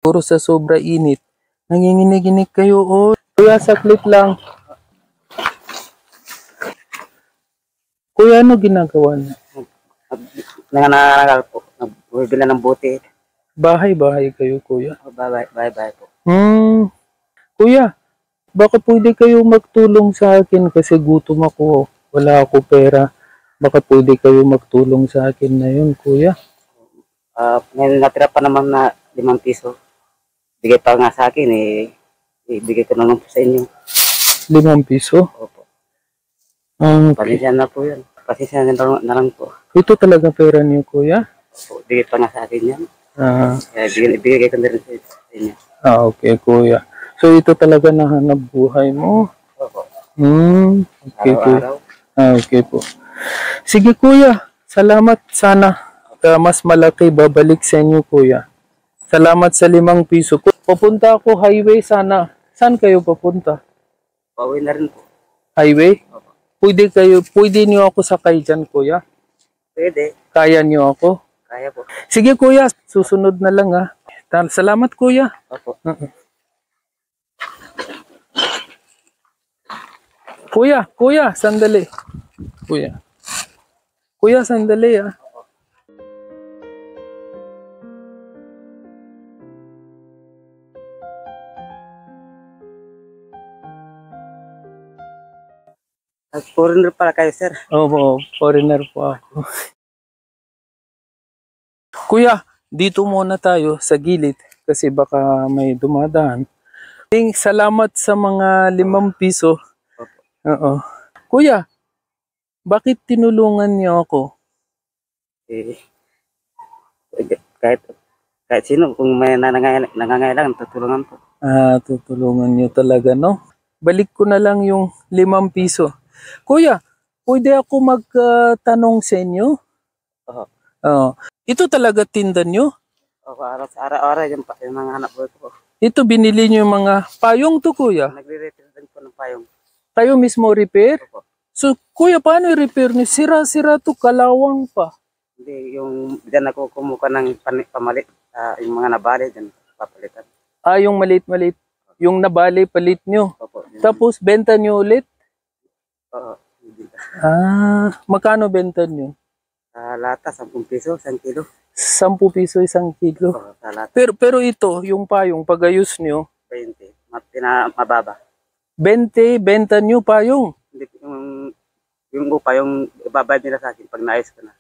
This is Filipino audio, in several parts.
Puro sa sobra init. Nanginginig-inig kayo, oh. Kuya, saklit lang. Kuya, ano ginagawa niyo? Nangangaral po. Nagbibila ng buti. Bahay-bahay kayo, kuya. Bye-bye po. Kuya, baka pwede kayo magtulong sa akin kasi gutom ako. Wala ako pera. Baka pwede kayo magtulong sa akin na yun, kuya. Ngayon natira pa naman na 5 piso. Bigay pa nga sa akin ibigay ko naman po sa inyo. 5 piso? Opo. Okay. Pasensya na po yun. Pasensya na lang po. Ito talaga pera niyo, kuya? Opo. Bigay pa nga sa akin yan. Kaya ibigay ko na rin sa inyo. Okay, kuya. So, ito talaga nahanap buhay mo? Opo. Okay, kuya. Araw-araw. Okay po. Sige, kuya. Salamat. Sana mas malaki babalik sa inyo, kuya. Salamat sa 5 piso. Papunta ako highway sana. Saan kayo papunta? Pauwi na rin po. Highway? Opo. Pwede niyo ako sakay dyan, kuya? Pwede. Kaya niyo ako? Kaya po. Sige, kuya. Susunod na lang, ha. Salamat, kuya. Opo. Kuya, sandali. Kuya, sandali, ha. Foreigner pala kayo, sir. Oo, foreigner po ako. Kuya, dito muna tayo sa gilid kasi baka may dumadaan. Salamat sa mga 5 piso. Oo. Kuya, bakit tinulungan niyo ako? Kahit sino, kung may nangangailangan, tutulungan po. Tutulungan niyo talaga, no? Balik ko na lang yung 5 piso. Kuya, pwede ako magtanong sa inyo? Ito talaga tinda niyo? Araw-araw yung mga hanap buhay ko. Ito binili niyo yung mga payong to, kuya? Nagre-repair din po ng payong. Kayo mismo repair? Opo. So, kuya, paano i-repair niyo? Sira-sira to, kalawang pa. Hindi, yung dyan ako kumuha ng pamalit. Yung mga nabali dyan, papalitan. Yung maliit-maliit. Yung nabali, palit nyo. Opo. Tapos, benta nyo ulit? Oo. Magkano benta nyo? Lata, 10 piso, 1 kilo. 10 piso 1 kilo. Oo, sa lata. Pero ito, yung payong, pagayos nyo, 20. Mababa. 20, benta nyo payong. Hindi, yung upa, yung ibabayad nila sa akin pag naayos ko na.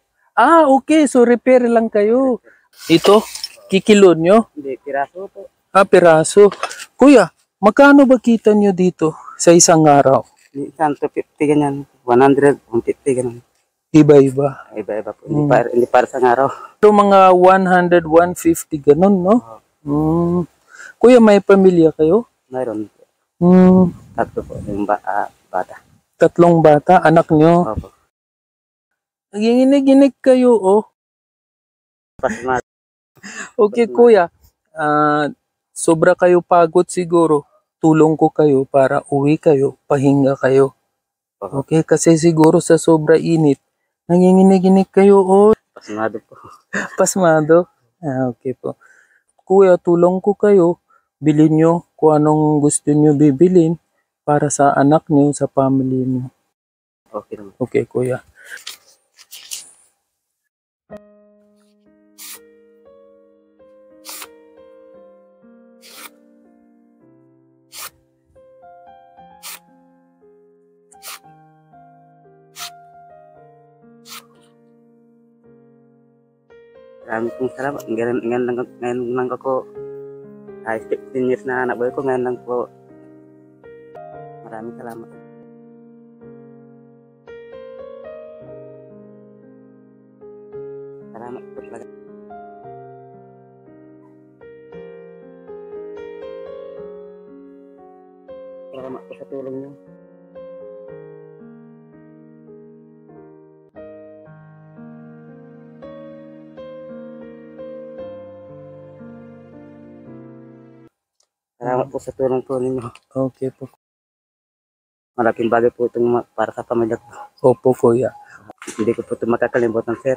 Okay. So, repair lang kayo. Ito, kikilo nyo? Hindi, piraso po. Piraso. Kuya, magkano ba kita nyo dito sa isang araw? 150 ganyan, 100, 150 ganyan. Iba-iba. Iba-iba po. Hindi para sa araw. So, mga 100, 150, ganun, no? Kuya, may pamilya kayo? Mayroon po. 3 po, yung bata. 3 bata, anak nyo? Opo. Naginginig-inig kayo, oh. Okay, kuya. Sobra kayo pagod siguro. Tulong ko kayo para uwi kayo, pahinga kayo. Okay, kasi siguro sa sobra init, nanginginig-inig kayo, oh. Pasmado po. Pasmado? Okay po. Kuya, tulong ko kayo. Bilhin nyo kung anong gusto nyo bibilin para sa anak nyo, sa family nyo. Okay naman. Okay, kuya. Maraming pong salamat. Ngayon lang ako, 15 years na anak boy ko, ngayon lang po. Maraming salamat. Salamat po talaga. Salamat po sa tulong niyo. Salamat po sa tulong po ninyo. Okay po. Malaking bagay po itong para sa pamilya ko. Opo, kuya. Hindi ko po ito makakalimutan, sir.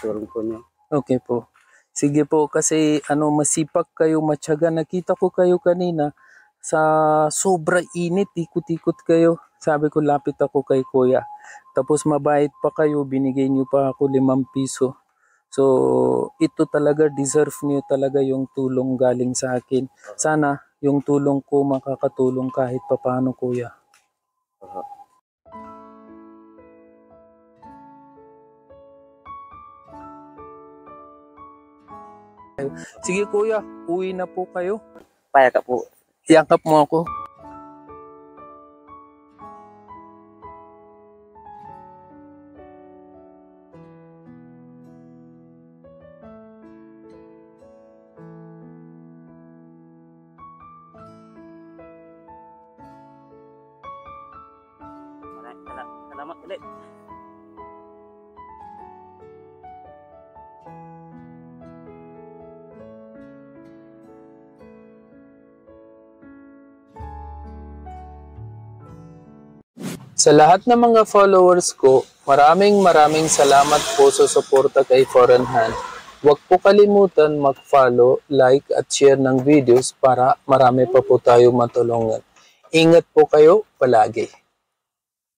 Tulong po niyo. Okay po. Sige po, kasi masipag kayo, matyaga. Nakita ko kayo kanina sa sobra init, ikot-ikot kayo. Sabi ko, lapit ako kay kuya. Tapos mabait pa kayo, binigay niyo pa ako 5 piso. So, ito talaga, deserve niyo talaga yung tulong galing sa akin. Sana yung tulong ko makakatulong kahit papaano, kuya. Oho. Sige kuya, uwi na po kayo. Payag ka po. Yakap mo ako. Salamat ulit. Sa lahat ng mga followers ko, maraming salamat po sa suporta kay Foreign Hand. Huwag po kalimutan mag-follow, like at share ng videos para marami pa po tayo matulungan. Ingat po kayo palagi.